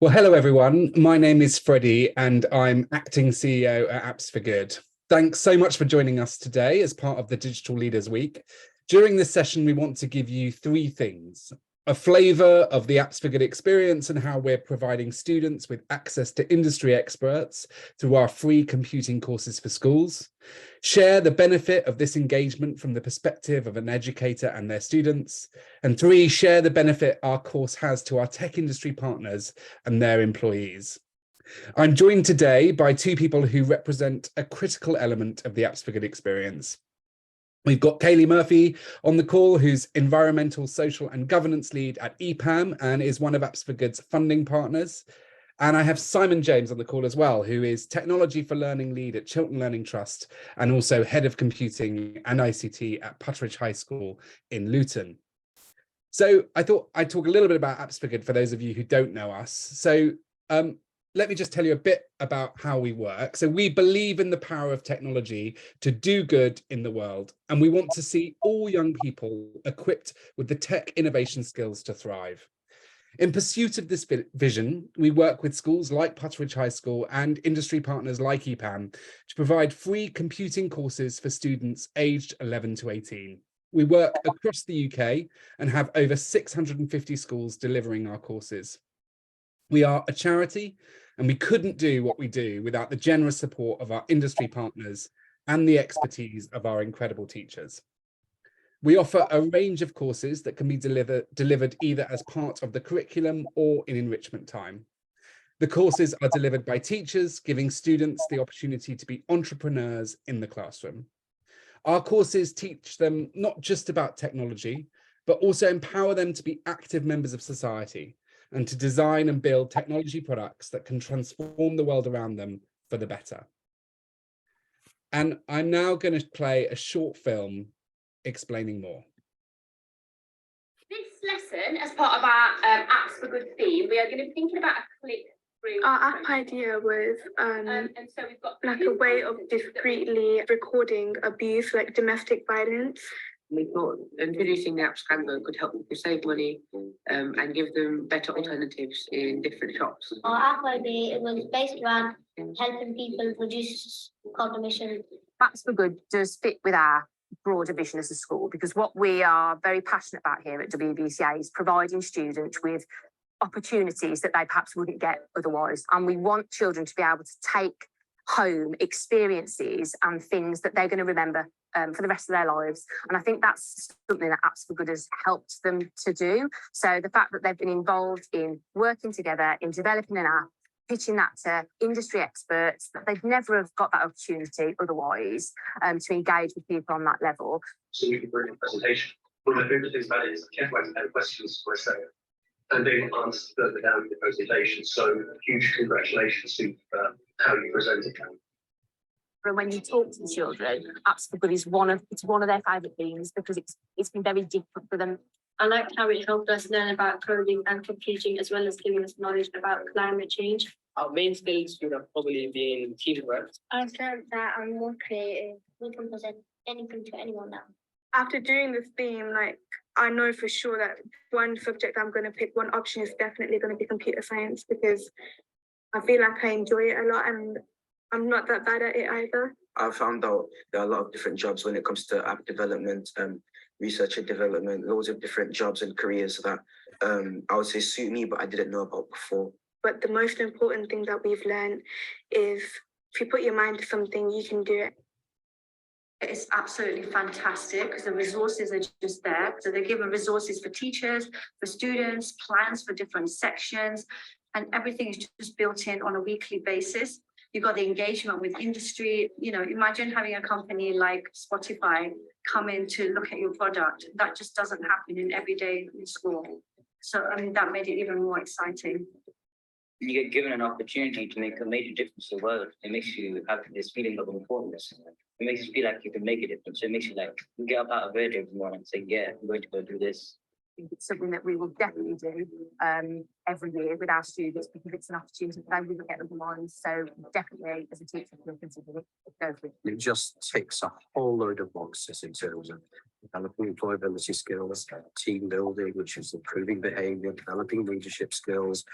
Well, hello everyone. My name is Freddie and I'm acting CEO at Apps for Good. Thanks so much for joining us today as part of the Digital Leaders Week. During this session, we want to give you three things: a flavour of the Apps for Good experience and how we're providing students with access to industry experts through our free computing courses for schools; share the benefit of this engagement from the perspective of an educator and their students; and three, share the benefit our course has to our tech industry partners and their employees. I'm joined today by two people who represent a critical element of the Apps for Good experience. We've got Kayleigh Murphy on the call, who's Environmental, Social and Governance Lead at Epam and is one of Apps for Good's funding partners. And I have Simon James on the call as well, who is Technology for Learning Lead at Chiltern Learning Trust and also Head of Computing and ICT at Putteridge High School in Luton. So I thought I'd talk a little bit about Apps for Good for those of you who don't know us. So let me just tell you a bit about how we work. So we believe in the power of technology to do good in the world, and we want to see all young people equipped with the tech innovation skills to thrive. In pursuit of this vision, we work with schools like Putteridge High School and industry partners like Epam to provide free computing courses for students aged 11 to 18. We work across the UK and have over 650 schools delivering our courses. We are a charity, and we couldn't do what we do without the generous support of our industry partners and the expertise of our incredible teachers. We offer a range of courses that can be delivered either as part of the curriculum or in enrichment time. The courses are delivered by teachers, giving students the opportunity to be entrepreneurs in the classroom. Our courses teach them not just about technology, but also empower them to be active members of society and to design and build technology products that can transform the world around them for the better. And I'm now going to play a short film explaining more. This lesson, as part of our Apps for Good theme, we are going to be thinking about a click-through. Our app idea was and so we've got like a way of discreetly recording abuse, like domestic violence. We thought introducing the apps calendar could help people save money and give them better alternatives in different shops. Our app idea was based around helping people reduce carbon emissions. Apps for Good does fit with our broader vision as a school, because what we are very passionate about here at WBCA is providing students with opportunities that they perhaps wouldn't get otherwise. And we want children to be able to take home experiences and things that they're going to remember for the rest of their lives. And I think that's something that Apps for Good has helped them to do. So the fact that they've been involved in working together, in developing an app, pitching that to industry experts, that they'd never have got that opportunity otherwise to engage with people on that level. So we can bring a presentation. One of my favorite things about it is I can't wait to have questions for a second. And they answered further down in the presentation. So huge congratulations to how you presented. And when you talk to the children, Apps for Good is one of their favourite things, because it's been very different for them. I liked how it helped us learn about coding and computing, as well as giving us knowledge about climate change. Our main skills would have probably been teamwork. I've learned that I'm more creative. We can present anything to anyone now. After doing this theme, like, I know for sure that one subject I'm going to pick, one option is definitely going to be computer science, because I feel like I enjoy it a lot and I'm not that bad at it either. I found out there are a lot of different jobs when it comes to app development, research and development, loads of different jobs and careers that I would say suit me, but I didn't know about before. But the most important thing that we've learned is if you put your mind to something, you can do it. It's absolutely fantastic because the resources are just there. So they're given resources for teachers, for students, plans for different sections, and everything is just built in on a weekly basis. You've got the engagement with industry. You know, imagine having a company like Spotify come in to look at your product. That just doesn't happen in every day in school. So, I mean, that made it even more exciting. You get given an opportunity to make a major difference to the world. It makes you have this feeling of importance. It makes you feel like you can make a difference. It makes you like get up out of bed every morning and say, yeah, I'm going to go do this. think it's something that we will definitely do every year with our students, because it's an opportunity that they wouldn't get otherwise. So definitely, as a teacher, we'll consider it. Go for it. It just ticks a whole load of boxes in terms of developing employability skills, team building, which is improving behaviour, developing leadership skills,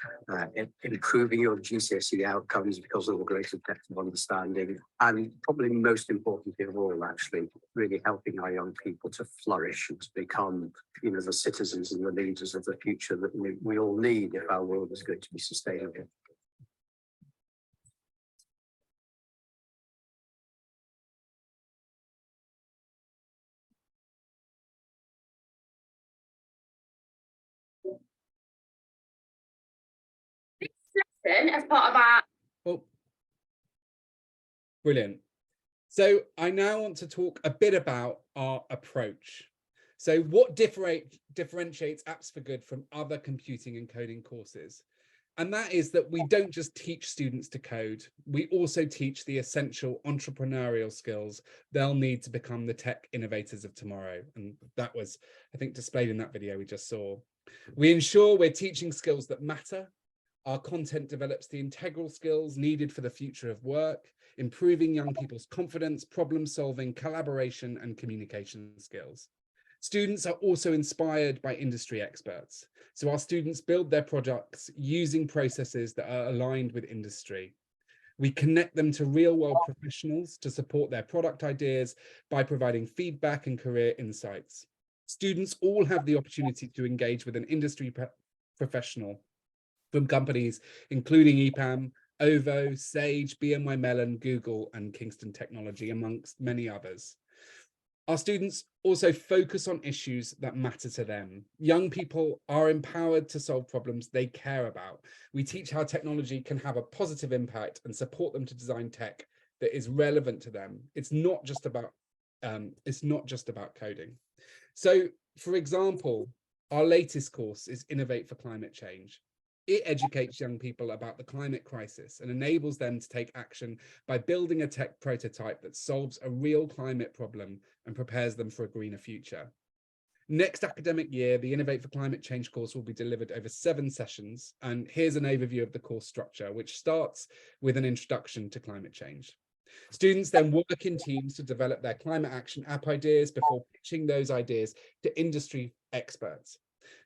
improving your GCSE outcomes because of the greater depth of understanding, and probably most importantly of all, actually, really helping our young people to flourish and to become, you know, the citizens and the leaders of the future that we all need if our world is going to be sustainable. Lesson as part of our Brilliant. So I now want to talk a bit about our approach. So what differentiates Apps for Good from other computing and coding courses? And that is that we don't just teach students to code, we also teach the essential entrepreneurial skills they'll need to become the tech innovators of tomorrow. And that was, I think, displayed in that video we just saw. We ensure we're teaching skills that matter. Our content develops the integral skills needed for the future of work, improving young people's confidence, problem solving, collaboration, and communication skills. Students are also inspired by industry experts. So our students build their projects using processes that are aligned with industry. We connect them to real-world professionals to support their product ideas by providing feedback and career insights. Students all have the opportunity to engage with an industry professional from companies including Epam, OVO, Sage, BNY Mellon, Google, and Kingston Technology, amongst many others. Our students also focus on issues that matter to them. Young people are empowered to solve problems they care about. We teach how technology can have a positive impact and support them to design tech that is relevant to them. It's not just about coding. So, for example, our latest course is Innovate for Climate Change. It educates young people about the climate crisis and enables them to take action by building a tech prototype that solves a real climate problem and prepares them for a greener future. Next academic year, the Innovate for Climate Change course will be delivered over 7 sessions. And here's an overview of the course structure, which starts with an introduction to climate change. Students then work in teams to develop their climate action app ideas before pitching those ideas to industry experts.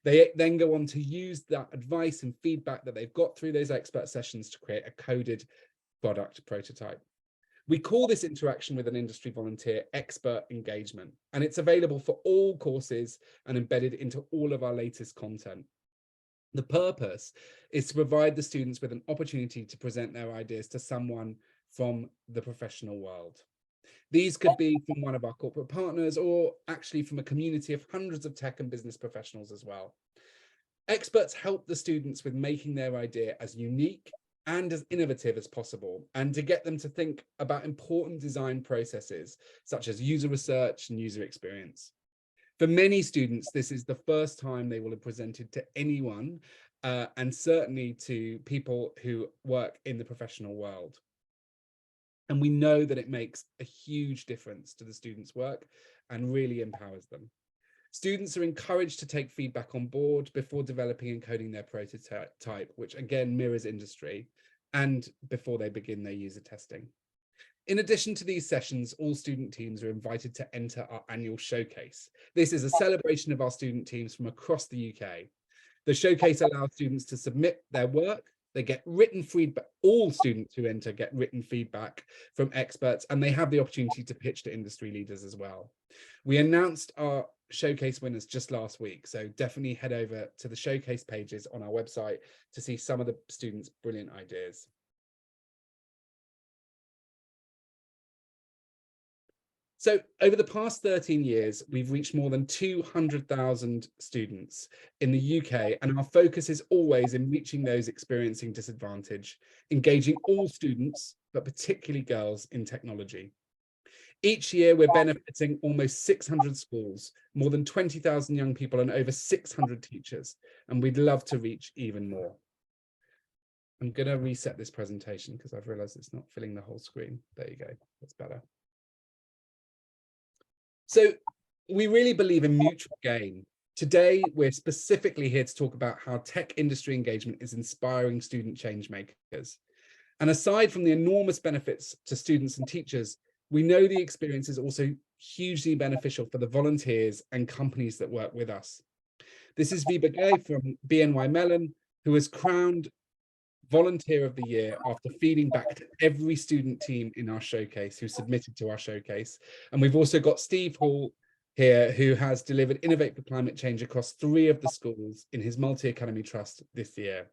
They then go on to use that advice and feedback that they've got through those expert sessions to create a coded product prototype. We call this interaction with an industry volunteer expert engagement, and it's available for all courses and embedded into all of our latest content. The purpose is to provide the students with an opportunity to present their ideas to someone from the professional world. These could be from one of our corporate partners or actually from a community of hundreds of tech and business professionals as well. Experts help the students with making their idea as unique and as innovative as possible, and to get them to think about important design processes such as user research and user experience. For many students, this is the first time they will have presented to anyone, and certainly to people who work in the professional world. And we know that it makes a huge difference to the students' work and really empowers them. Students are encouraged to take feedback on board before developing and coding their prototype, which again mirrors industry, and before they begin their user testing. In addition to these sessions, all student teams are invited to enter our annual showcase. This is a celebration of our student teams from across the UK. The showcase allows students to submit their work. They get written feedback. All students who enter get written feedback from experts, and they have the opportunity to pitch to industry leaders as well. We announced our showcase winners just last week, so definitely head over to the showcase pages on our website to see some of the students' brilliant ideas. So over the past 13 years, we've reached more than 200,000 students in the UK, and our focus is always in reaching those experiencing disadvantage, engaging all students, but particularly girls, in technology. Each year, we're benefiting almost 600 schools, more than 20,000 young people, and over 600 teachers, and we'd love to reach even more. I'm going to reset this presentation because I've realized it's not filling the whole screen. There you go, that's better. So we really believe in mutual gain. Today, we're specifically here to talk about how tech industry engagement is inspiring student change makers. And aside from the enormous benefits to students and teachers, we know the experience is also hugely beneficial for the volunteers and companies that work with us. This is Viba Gay from BNY Mellon, who was crowned Volunteer of the Year after feeding back to every student team in our showcase who submitted to our showcase. And we've also got Steve Hall here, who has delivered Innovate for Climate Change across 3 of the schools in his multi-academy trust this year.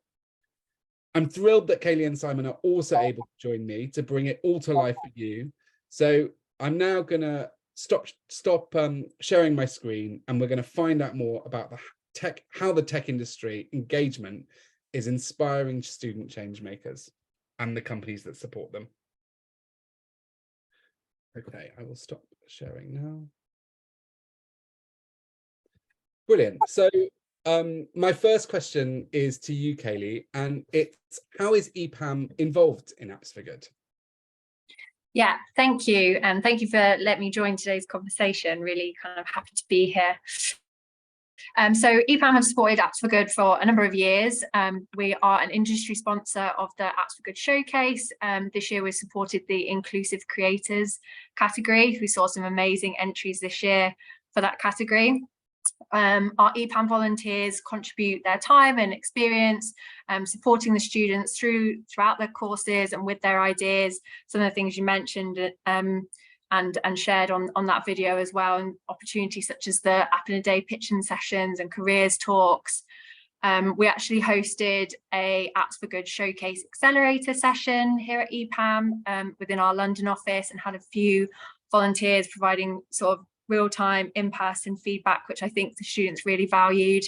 I'm thrilled that Kayleigh and Simon are also able to join me to bring it all to life for you. So I'm now gonna stop sharing my screen, and we're gonna find out more about how the tech industry engagement is inspiring student change makers and the companies that support them. Okay, I will stop sharing now. Brilliant. So my first question is to you, Kayleigh, and it's, how is Epam involved in Apps for Good? Yeah, thank you. And thank you for letting me join today's conversation. Really kind of happy to be here. So Epam have supported Apps for Good for a number of years. We are an industry sponsor of the Apps for Good Showcase. This year we supported the Inclusive Creators category. We saw some amazing entries this year for that category. Our Epam volunteers contribute their time and experience, supporting the students throughout their courses and with their ideas. Some of the things you mentioned and shared on that video as well, and opportunities such as the App in a Day pitching sessions and careers talks. We actually hosted a Apps for Good Showcase Accelerator session here at Epam within our London office, and had a few volunteers providing sort of real-time in-person feedback, which I think the students really valued.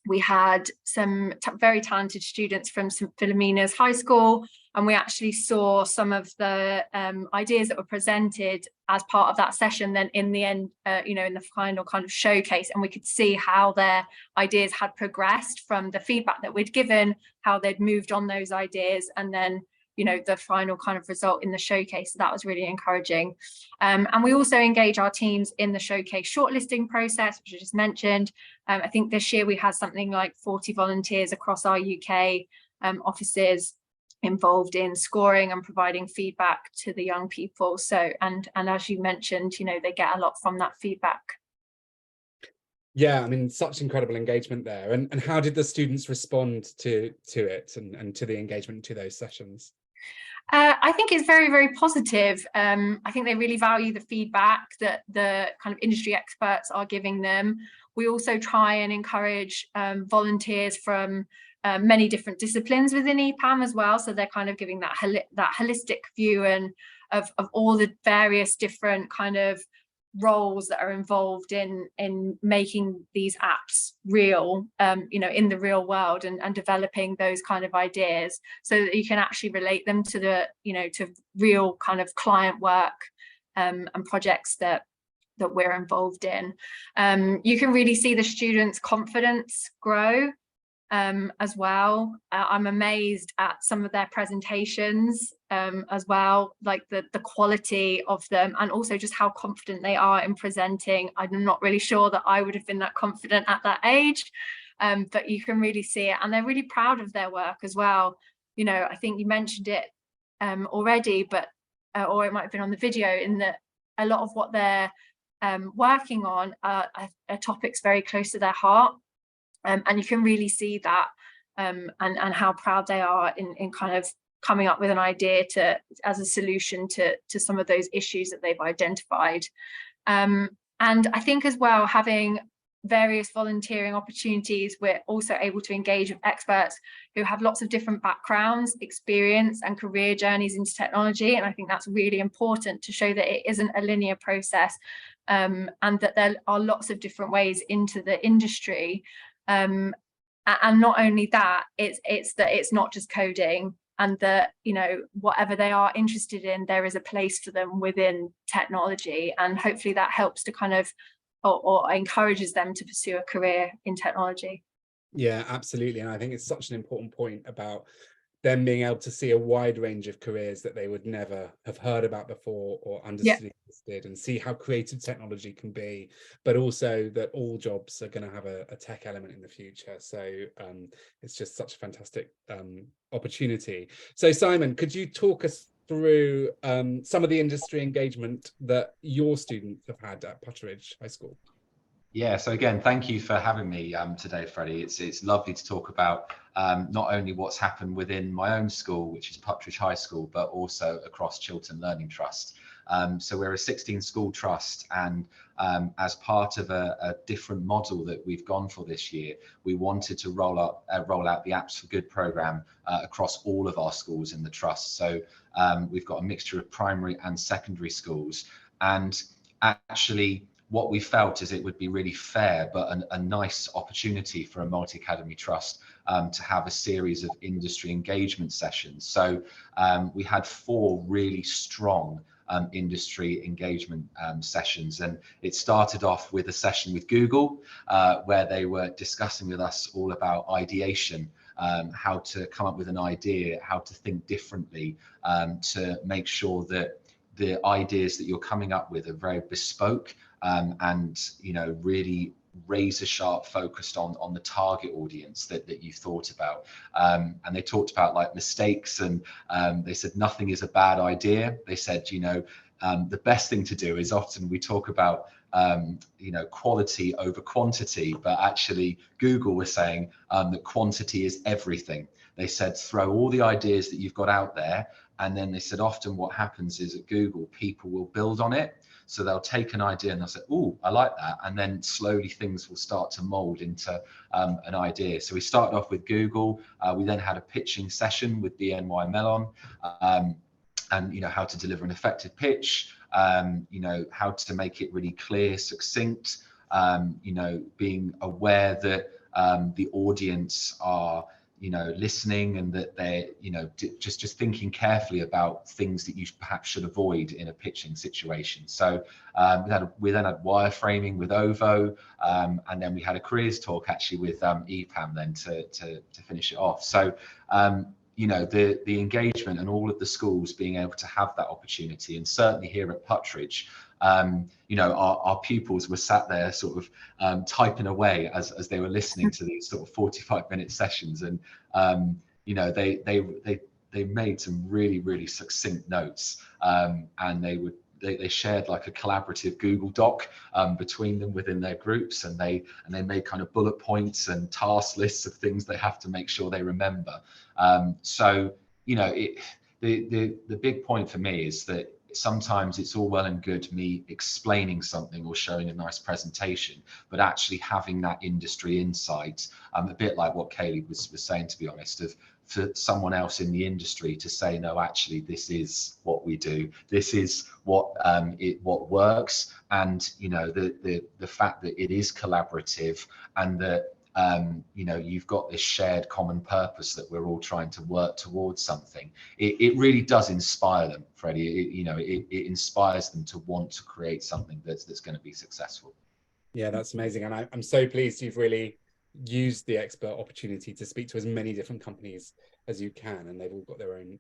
We had some very talented students from St Philomena's High School, and we actually saw some of the ideas that were presented as part of that session then in the end, in the final kind of showcase, and we could see how their ideas had progressed from the feedback that we'd given, how they'd moved on those ideas, and then the final kind of result in the showcase. So that was really encouraging. And we also engage our teams in the showcase shortlisting process, which I just mentioned. I think this year we had something like 40 volunteers across our UK offices involved in scoring and providing feedback to the young people. So, and as you mentioned, they get a lot from that feedback. Yeah, I mean, such incredible engagement there. And how did the students respond to it and to the engagement to those sessions? I think it's very, very positive. I think they really value the feedback that the kind of industry experts are giving them. We also try and encourage volunteers from many different disciplines within Epam as well. So they're kind of giving that holistic view and of all the various different kind of roles that are involved in making these apps real, in the real world, and developing those kind of ideas so that you can actually relate them to the, to real kind of client work and projects that we're involved in. You can really see the students' confidence grow as well. I'm amazed at some of their presentations as well, like the quality of them, and also just how confident they are in presenting. I'm not really sure that I would have been that confident at that age, but you can really see it, and they're really proud of their work as well. I think you mentioned it already, but or it might have been on the video, in that a lot of what they're working on are topics very close to their heart. And you can really see that and how proud they are in kind of coming up with an idea as a solution to some of those issues that they've identified. And I think as well, having various volunteering opportunities, we're also able to engage with experts who have lots of different backgrounds, experience and career journeys into technology. And I think that's really important to show that it isn't a linear process, and that there are lots of different ways into the industry. And not only that, it's that it's not just coding, and that whatever they are interested in, there is a place for them within technology, and hopefully that helps to kind of or encourages them to pursue a career in technology. Yeah, absolutely. And I think it's such an important point about them being able to see a wide range of careers that they would never have heard about before or understood, and see how creative technology can be, but also that all jobs are going to have a tech element in the future. So it's just such a fantastic opportunity. So Simon, could you talk us through some of the industry engagement that your students have had at Putteridge High School? Yeah, so again, thank you for having me today, Freddie. It's lovely to talk about not only what's happened within my own school, which is Putteridge High School, but also across Chiltern Learning Trust. So we're a 16 school trust, and as part of a different model that we've gone for this year, we wanted to roll out the Apps for Good programme across all of our schools in the trust. So we've got a mixture of primary and secondary schools, and actually what we felt is it would be really fair, but a nice opportunity for a multi-academy trust to have a series of industry engagement sessions. So we had 4 really strong industry engagement sessions, and it started off with a session with Google where they were discussing with us all about ideation, how to come up with an idea, how to think differently, to make sure that the ideas that you're coming up with are very bespoke, and really razor sharp focused on the target audience that you've thought about. And they talked about like mistakes, and they said nothing is a bad idea. They said, the best thing to do is, often we talk about quality over quantity, but actually Google was saying that quantity is everything. They said throw all the ideas that you've got out there, and then they said often what happens is at Google people will build on it. So they'll take an idea and they'll say, oh, I like that. And then slowly things will start to mold into an idea. So we started off with Google. We then had a pitching session with BNY Mellon, and how to deliver an effective pitch, how to make it really clear, succinct, being aware that the audience are listening, and that they're just thinking carefully about things that you perhaps should avoid in a pitching situation. So we then had wireframing with OVO, and then we had a careers talk actually with Epam then to finish it off. So the engagement and all of the schools being able to have that opportunity, and certainly here at Putteridge, our pupils were sat there sort of typing away as they were listening to these sort of 45-minute sessions, and they made some really succinct notes, and they shared like a collaborative Google Doc between them within their groups, and they made kind of bullet points and task lists of things they have to make sure they remember. So the big point for me is that sometimes it's all well and good me explaining something or showing a nice presentation, but actually having that industry insight, a bit like what Kayleigh was saying, to be honest, of for someone else in the industry to say, no, actually this is what we do, this is what works, and the fact that it is collaborative, and that you've got this shared common purpose that we're all trying to work towards something. It really does inspire them, Freddie. It inspires them to want to create something that's going to be successful. Yeah, that's amazing, and I'm so pleased you've really used the expert opportunity to speak to as many different companies as you can, and they've all got their own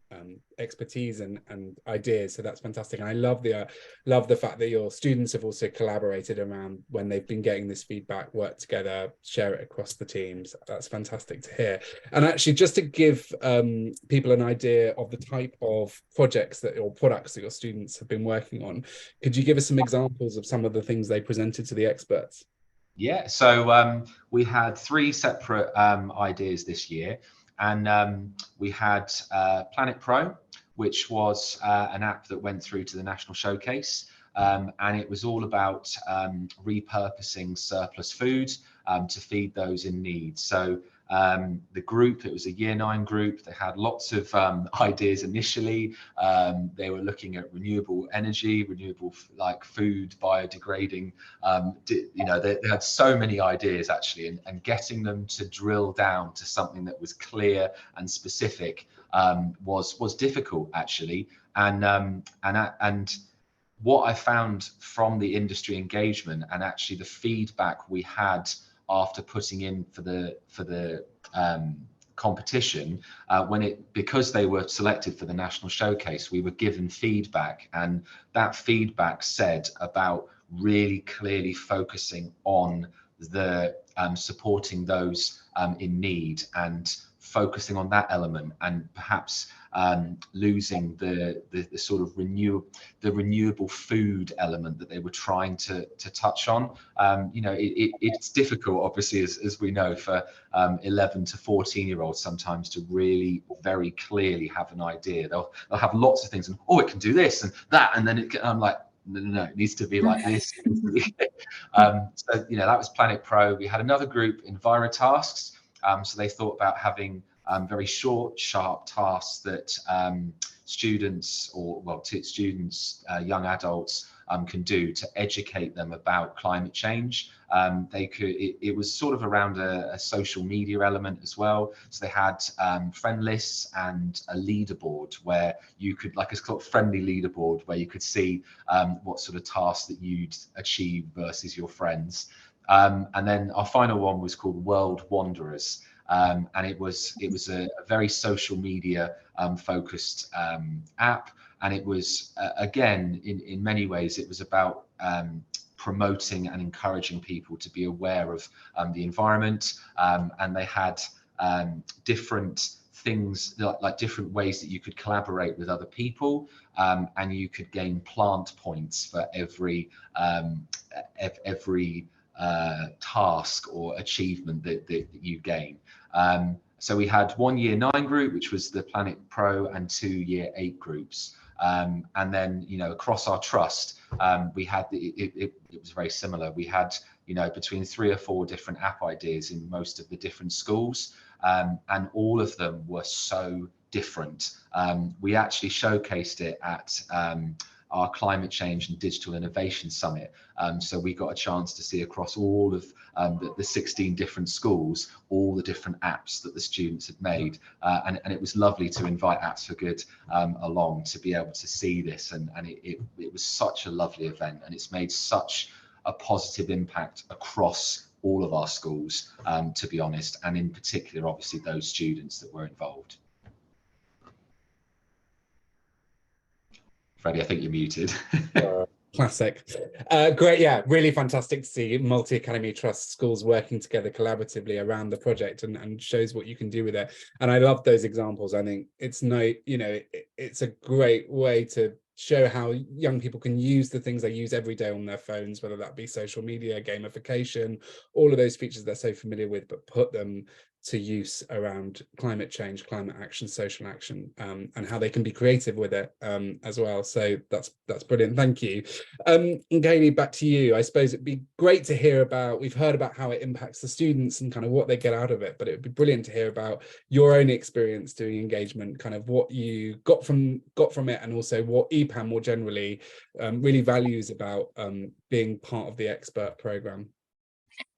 expertise and ideas, so that's fantastic. And I love the fact that your students have also collaborated around when they've been getting this feedback, work together, share it across the teams. That's fantastic to hear. And actually, just to give people an idea of the type of projects or products that your students have been working on, could you give us some examples of some of the things they presented to the experts? Yeah, so we had 3 separate ideas this year, and we had Planet Pro, which was an app that went through to the National Showcase, and it was all about repurposing surplus food to feed those in need. So the group, it was a Year 9 group. They had lots of ideas initially. They were looking at renewable energy, renewable like food, biodegrading. They had so many ideas actually, and getting them to drill down to something that was clear and specific was difficult actually. And what I found from the industry engagement, and actually the feedback we had after putting in for the competition, because they were selected for the National Showcase, we were given feedback, and that feedback said about really clearly focusing on the supporting those in need, and focusing on that element and perhaps losing the sort of renewable food element that they were trying to touch on. You know, it's difficult, obviously, as we know, for 11 to 14-year-olds sometimes to really very clearly have an idea. They'll have lots of things, and oh, it can do this and that, and then I'm like, no, it needs to be like this. So, you know, that was Planet Pro. We had another group, EnviroTasks. So they thought about having very short, sharp tasks that students, young adults can do to educate them about climate change. It was sort of around a social media element as well. So they had friend lists and a leaderboard where you could, like a sort of friendly leaderboard, where you could see what sort of tasks that you'd achieve versus your friends. And then our final one was called World Wanderers. And it was a very social media focused app, and it was again in many ways it was about promoting and encouraging people to be aware of the environment, and they had different things like different ways that you could collaborate with other people, and you could gain plant points for every task or achievement that you gain. So we had 1 year 9 group, which was the Planet Pro, and 2 year 8 groups. And then, you know, across our trust, we had it was very similar. We had, you know, between 3 or 4 different app ideas in most of the different schools, and all of them were so different. We actually showcased it at our Climate Change and Digital Innovation Summit. So we got a chance to see across all of the 16 different schools, all the different apps that the students had made. And it was lovely to invite Apps for Good along to be able to see this. And it was such a lovely event, and it's made such a positive impact across all of our schools, to be honest, and in particular, obviously, those students that were involved. Freddie, I think you're muted. Classic. Great, yeah, really fantastic to see multi-academy trust schools working together collaboratively around the project, and shows what you can do with it. And I love those examples. I think it's it's a great way to show how young people can use the things they use every day on their phones, whether that be social media, gamification, all of those features they're so familiar with, but put them to use around climate change, climate action, social action, and how they can be creative with it as well. So that's brilliant. Thank you. And Kayleigh, back to you. I suppose it'd be great to hear about, we've heard about how it impacts the students and kind of what they get out of it, but it would be brilliant to hear about your own experience doing engagement, kind of what you got from it, and also what Epam more generally really values about being part of the expert program.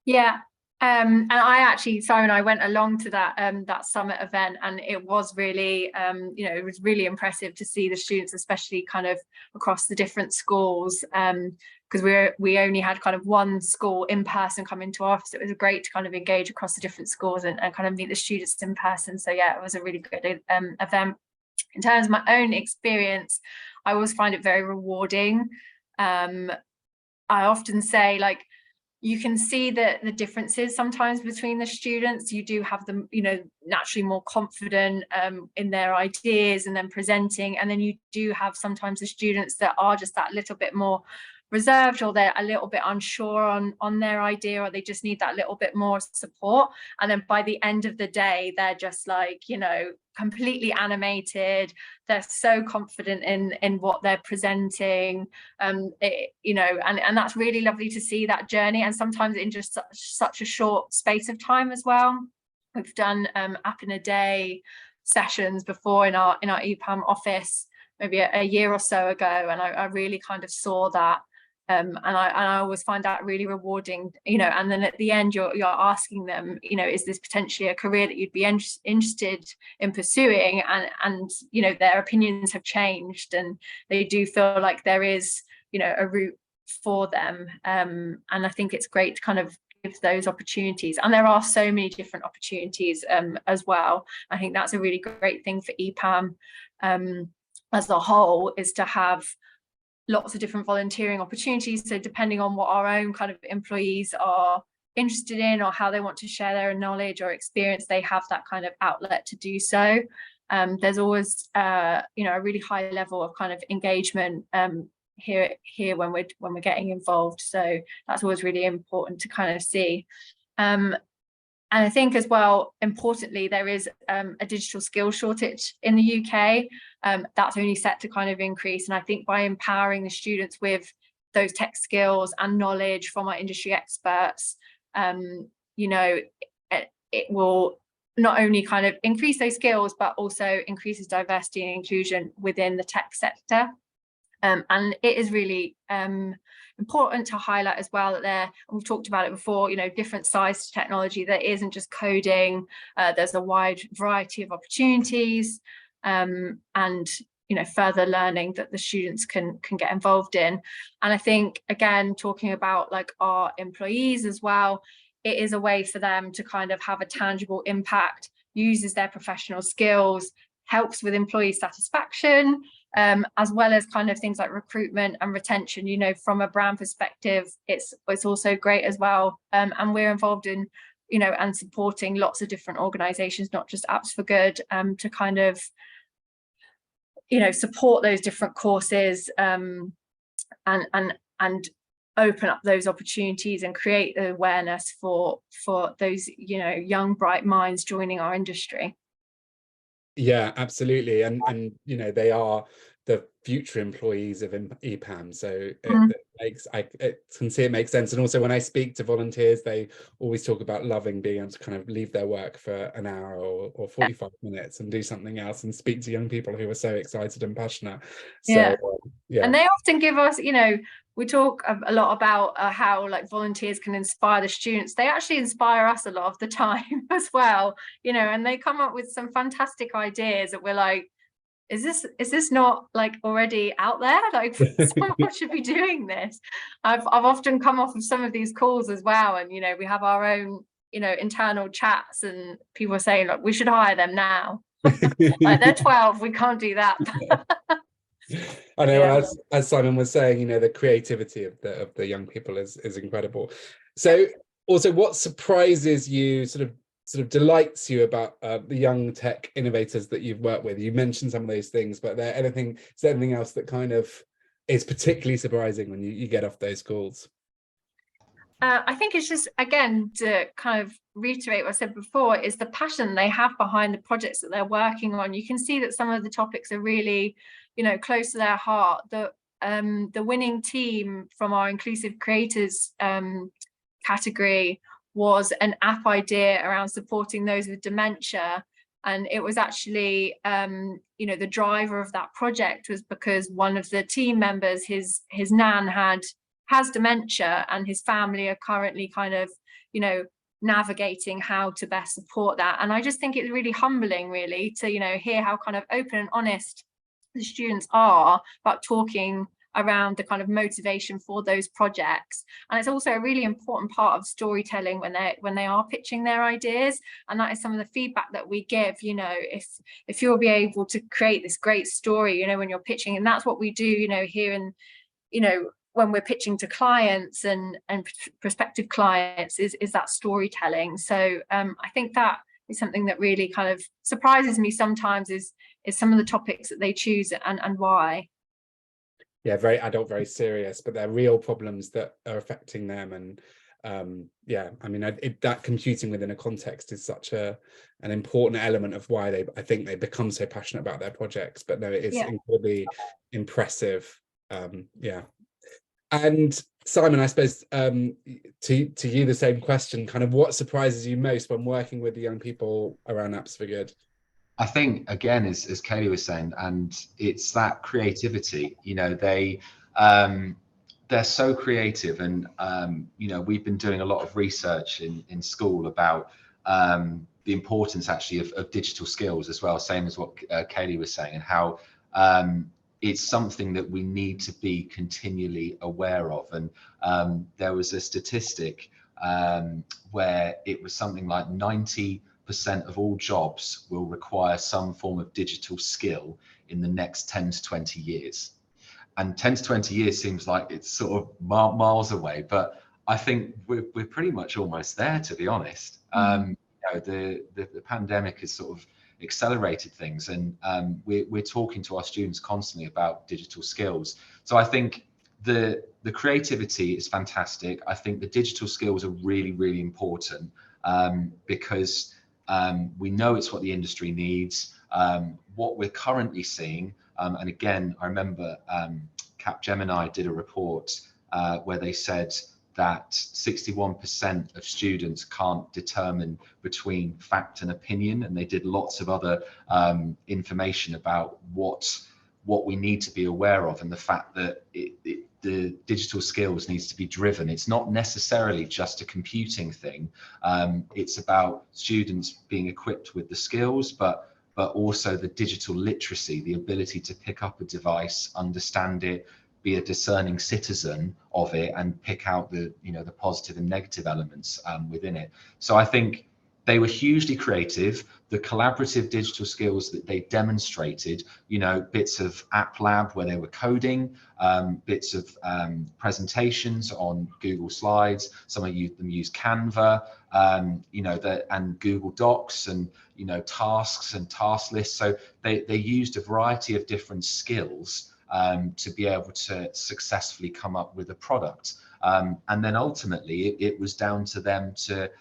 Yeah. And I actually, Simon, I went along to that that summit event, and it was really, it was really impressive to see the students, especially kind of across the different schools, because we only had kind of one school in person come into our office. It was great to kind of engage across the different schools and kind of meet the students in person. So yeah, it was a really good event. In terms of my own experience, I always find it very rewarding. I often say, like, you can see the differences sometimes between the students. You do have them, naturally more confident in their ideas and then presenting. And then you do have sometimes the students that are just that little bit more reserved, or they're a little bit unsure on their idea, or they just need that little bit more support. And then by the end of the day, they're just like, completely animated. They're so confident in what they're presenting, and that's really lovely to see that journey. And sometimes in just such a short space of time as well. We've done app in a day sessions before in our Epam office, maybe a year or so ago, and I really kind of saw that. And I always find that really rewarding, and then at the end you're asking them, is this potentially a career that you'd be interested in pursuing? And their opinions have changed, and they do feel like there is, a route for them. And I think it's great to kind of give those opportunities. And there are so many different opportunities as well. I think that's a really great thing for Epam as a whole, is to have lots of different volunteering opportunities. So depending on what our own kind of employees are interested in or how they want to share their knowledge or experience, they have that kind of outlet to do so. There's always a really high level of kind of engagement here when we're getting involved, so that's always really important to kind of see. And I think as well, importantly, there is a digital skill shortage in the UK. That's only set to kind of increase, and I think by empowering the students with those tech skills and knowledge from our industry experts, it will not only kind of increase those skills, but also increases diversity and inclusion within the tech sector. And it is really important to highlight as well that we've talked about it before, different sides to technology. There isn't just coding, there's a wide variety of opportunities and further learning that the students can get involved in. And I think, again, talking about like our employees as well, it is a way for them to kind of have a tangible impact, uses their professional skills, helps with employee satisfaction, as well as kind of things like recruitment and retention. From a brand perspective, it's also great as well. And we're involved in, and supporting lots of different organizations, not just Apps for Good, to kind of, support those different courses and open up those opportunities and create the awareness for those, young, bright minds joining our industry. Yeah, absolutely. And they are the future employees of Epam. So I can see it makes sense. And also when I speak to volunteers, they always talk about loving being able to kind of leave their work for an hour or 45 minutes and do something else and speak to young people who are so excited and passionate. So and they often give us, we talk a lot about how like volunteers can inspire the students. They actually inspire us a lot of the time as well, and they come up with some fantastic ideas that we're like, is this not like already out there? Like someone should be doing this. I've often come off of some of these calls as well, and we have our own internal chats, and people are saying, like, we should hire them now. Like they're 12, we can't do that. I know, as Simon was saying, the creativity of the young people is incredible. So also, what surprises you, sort of delights you about the young tech innovators that you've worked with? You mentioned some of those things, but is there anything else that kind of is particularly surprising when you get off those calls? I think it's just, again, to kind of reiterate what I said before, is the passion they have behind the projects that they're working on. You can see that some of the topics are really, close to their heart. The winning team from our Inclusive Creators category was an app idea around supporting those with dementia. And it was actually, the driver of that project was because one of the team members, his nan has dementia, and his family are currently kind of, navigating how to best support that. And I just think it's really humbling, really, to, hear how kind of open and honest the students are about talking around the kind of motivation for those projects. And it's also a really important part of storytelling when they are pitching their ideas. And that is some of the feedback that we give, if you'll be able to create this great story, when you're pitching. And that's what we do, here in, when we're pitching to clients and prospective clients, is that storytelling. So I think that is something that really kind of surprises me sometimes, is some of the topics that they choose and why. Yeah, very adult, very serious, but they're real problems that are affecting them. And that computing within a context is such an important element of why I think they become so passionate about their projects. But no, it is incredibly impressive. And Simon, I suppose to you the same question, kind of what surprises you most when working with the young people around Apps for Good? I think, again, as Kayleigh was saying, and it's that creativity, they're so creative. And, we've been doing a lot of research in school about the importance actually of digital skills as well, same as what Kayleigh was saying, and how it's something that we need to be continually aware of. And there was a statistic where it was something like 90% of all jobs will require some form of digital skill in the next 10 to 20 years. And 10 to 20 years seems like it's sort of miles away, but I think we're pretty much almost there, to be honest. The pandemic has sort of accelerated things, and we're talking to our students constantly about digital skills. So I think the creativity is fantastic. I think the digital skills are really, really important, because we know it's what the industry needs. What we're currently seeing, and again, I remember Capgemini did a report where they said that 61% of students can't determine between fact and opinion, and they did lots of other information about what we need to be aware of, and the fact that the digital skills needs to be driven. It's not necessarily just a computing thing. It's about students being equipped with the skills, but also the digital literacy, the ability to pick up a device, understand it, be a discerning citizen of it, and pick out the positive and negative elements within it. So I think they were hugely creative. The collaborative digital skills that they demonstrated, bits of App Lab where they were coding, bits of presentations on Google Slides. Some of them use Canva, and Google Docs, and tasks and task lists. So they used a variety of different skills to be able to successfully come up with a product. And then ultimately it was down to them to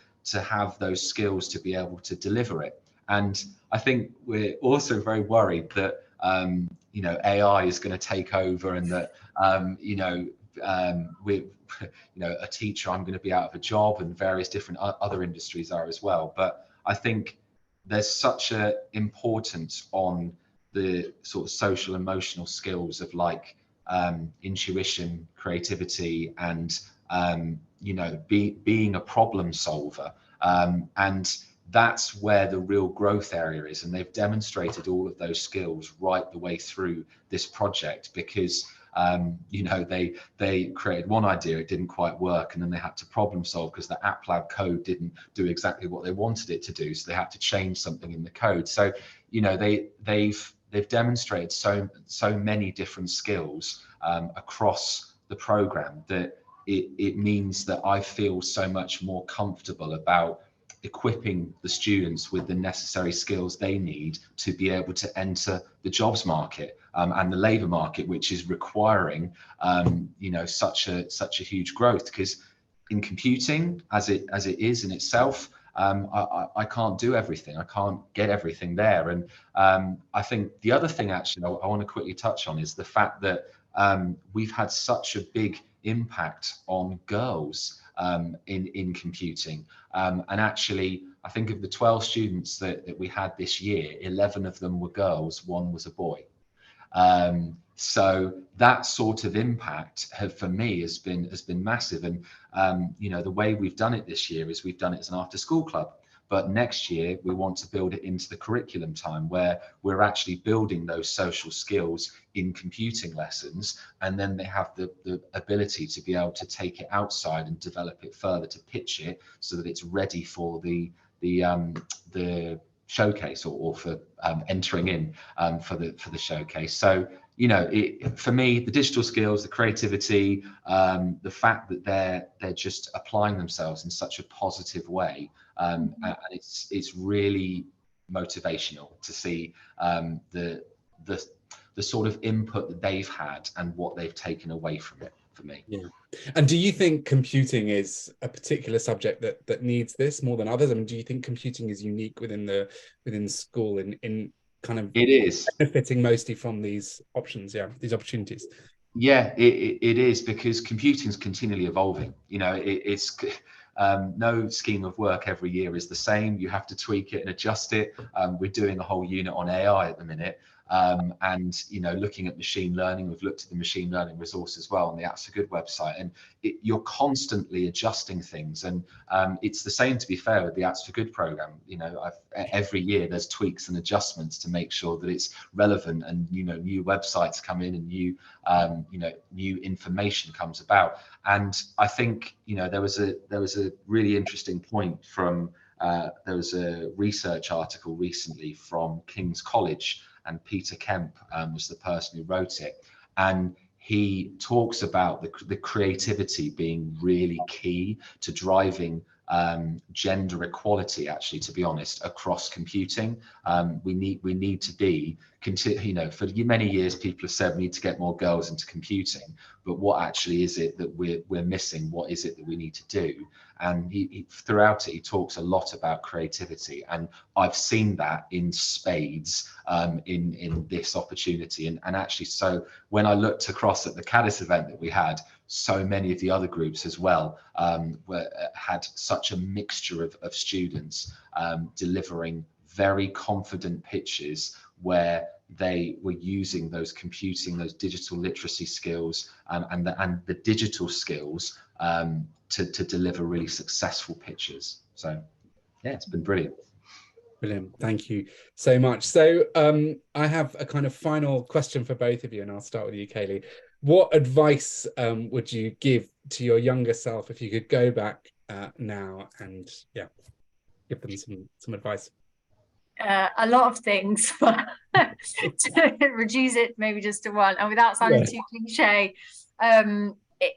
have those skills to be able to deliver it. And I think we're also very worried that AI is going to take over, and that a teacher, I'm going to be out of a job, and various different other industries are as well. But I think there's such a importance on the sort of social emotional skills of intuition, creativity, and being a problem solver, and that's where the real growth area is. And they've demonstrated all of those skills right the way through this project, because they created one idea, it didn't quite work, and then they had to problem solve because the App Lab code didn't do exactly what they wanted it to do, so they had to change something in the code. So they've demonstrated so many different skills across the program that it means that I feel so much more comfortable about equipping the students with the necessary skills they need to be able to enter the jobs market and the labour market, which is requiring such a huge growth. Because in computing, as it is in itself, I can't do everything. I can't get everything there. And I think the other thing actually I want to quickly touch on is the fact that we've had such a big impact on girls in computing. And actually, I think of the 12 students that we had this year, 11 of them were girls, 1 was a boy. So that sort of impact for me has been massive. And the way we've done it this year is we've done it as an after school club. But next year we want to build it into the curriculum time, where we're actually building those social skills in computing lessons, and then they have the ability to be able to take it outside and develop it further, to pitch it so that it's ready for the showcase or for entering in for the showcase. So for me, the digital skills, the creativity, the fact that they're just applying themselves in such a positive way, and it's really motivational to see the sort of input that they've had and what they've taken away from it for me. Yeah. And do you think computing is a particular subject that needs this more than others? I mean, do you think computing is unique within school in kind of it is benefiting mostly from these options, these opportunities? Yeah, it is, because computing is continually evolving. It's no scheme of work every year is the same. You have to tweak it and adjust it. We're doing a whole unit on AI at the minute, and looking at machine learning. We've looked at the machine learning resource as well on the Apps for Good website, and you're constantly adjusting things. And it's the same, to be fair, with the Apps for Good program. Every year there's tweaks and adjustments to make sure that it's relevant, and new websites come in, and new information comes about. And I think there was a really interesting point from there was a research article recently from King's College, and Peter Kemp was the person who wrote it, and he talks about the creativity being really key to driving gender equality, actually, to be honest, across computing. We need to be, you know, for many years people have said we need to get more girls into computing, but what actually is it that we're missing? What is it that we need to do? And he throughout it, he talks a lot about creativity, and I've seen that in spades in this opportunity. And actually, so when I looked across at the Caddis event that we had, so many of the other groups as well had such a mixture of students delivering very confident pitches where they were using those computing, those digital literacy skills and the digital skills to deliver really successful pitches. So yeah, it's been brilliant. Brilliant, thank you so much. So I have a kind of final question for both of you, and I'll start with you, Kayleigh. What advice would you give to your younger self if you could go back now and give them some advice? A lot of things, but to reduce it maybe just to one, and without sounding too cliche,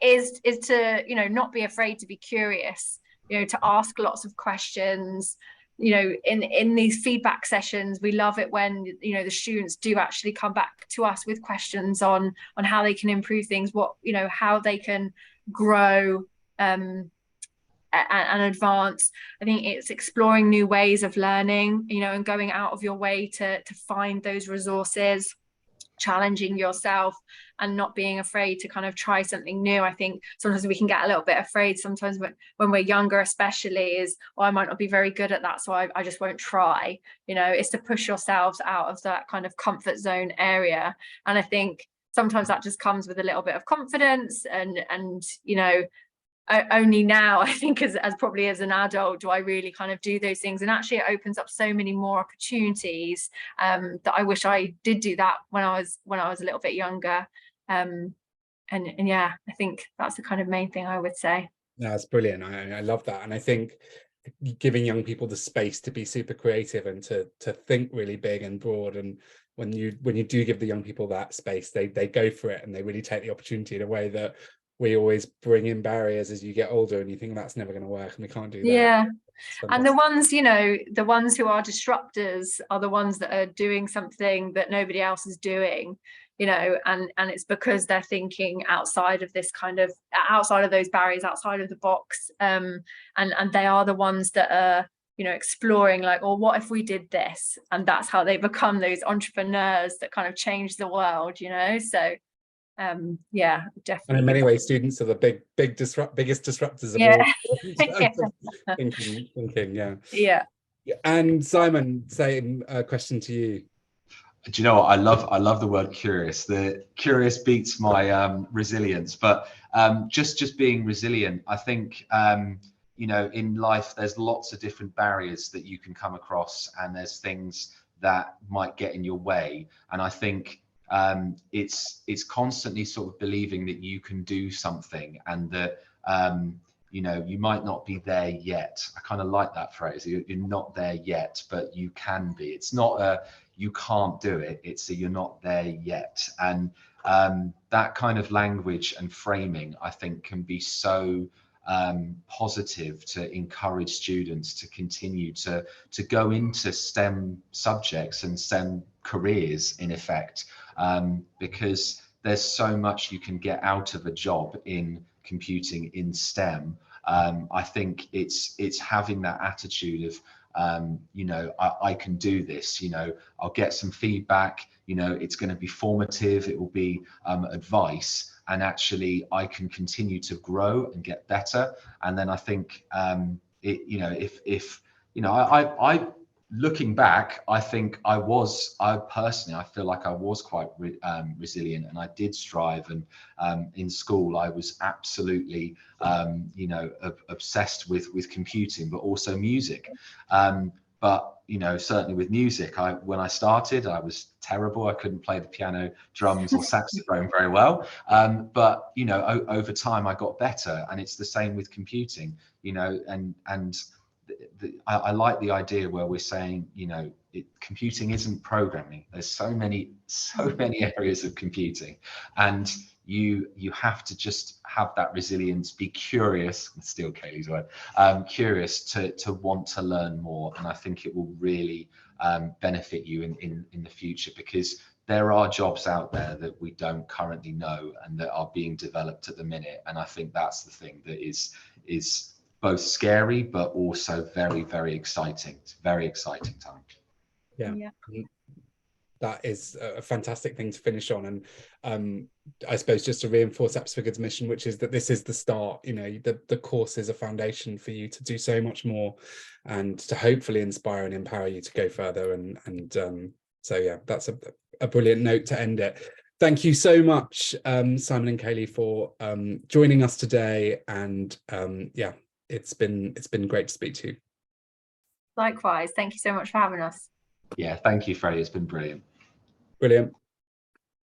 is to, you know, not be afraid to be curious, you know, to ask lots of questions. You know, in these feedback sessions, we love it when, you know, the students do actually come back to us with questions on how they can improve things, what, you know, how they can grow and advance. I think it's exploring new ways of learning, you know, and going out of your way to find those resources, challenging yourself and not being afraid to kind of try something new. I think sometimes we can get a little bit afraid sometimes when we're younger, especially, is, oh, I might not be very good at that, so I just won't try. You know, it's to push yourselves out of that kind of comfort zone area. And I think sometimes that just comes with a little bit of confidence and you know, only now, I think, as probably as an adult, do I really kind of do those things. And actually it opens up so many more opportunities that I wish I did do that when I was a little bit younger. And yeah, I think that's the kind of main thing I would say. No, that's brilliant. I love that. And I think giving young people the space to be super creative and to think really big and broad, and when you do give the young people that space, they go for it and they really take the opportunity in a way that we always bring in barriers as you get older and you think that's never going to work and we can't do that. Yeah. And the ones, you know, the ones who are disruptors are the ones that are doing something that nobody else is doing, you know, and it's because they're thinking outside of this kind of, outside of those barriers, outside of the box. And they are the ones that are, you know, exploring, like, well, what if we did this? And that's how they become those entrepreneurs that kind of change the world, you know. So yeah, definitely. And in many ways, students are the biggest disruptors of all. Thinking, yeah. And Simon, same question to you. Do you know what? I love the word curious. The curious beats my resilience, but just being resilient. I think you know, in life there's lots of different barriers that you can come across, and there's things that might get in your way. And I think it's constantly sort of believing that you can do something, and that you know, you might not be there yet. I kind of like that phrase. You're not there yet, but you can be. It's not a you can't do it, it's a you're not there yet. And that kind of language and framing, I think, can be so positive to encourage students to continue to go into STEM subjects and STEM careers, in effect, because there's so much you can get out of a job in computing in STEM. I think it's having that attitude of you know, I can do this, you know, I'll get some feedback, you know, it's going to be formative, it will be advice, and actually I can continue to grow and get better. And then I think you know, if you know, I looking back, I think I personally, I feel like I was quite resilient, and I did strive. And in school, I was absolutely, you know, obsessed with computing, but also music. But you know, certainly with music, when I started, I was terrible. I couldn't play the piano, drums, or saxophone very well. But you know, over time, I got better, and it's the same with computing. You know, and I like the idea where we're saying, you know, computing isn't programming. There's so many areas of computing, and you have to just have that resilience, be curious, steal Kayleigh's word, curious to want to learn more. And I think it will really benefit you in the future, because there are jobs out there that we don't currently know and that are being developed at the minute. And I think that's the thing that is both scary, but also very, very exciting. It's a very exciting time. Yeah. That is a fantastic thing to finish on. And I suppose just to reinforce Apps for Good's mission, which is that this is the start. You know, the course is a foundation for you to do so much more and to hopefully inspire and empower you to go further. And so, yeah, that's a brilliant note to end it. Thank you so much, Simon and Kayleigh, for joining us today. And yeah, it's been great to speak to you. Likewise, thank you so much for having us. Yeah, thank you, Freddie. It's been brilliant. Brilliant.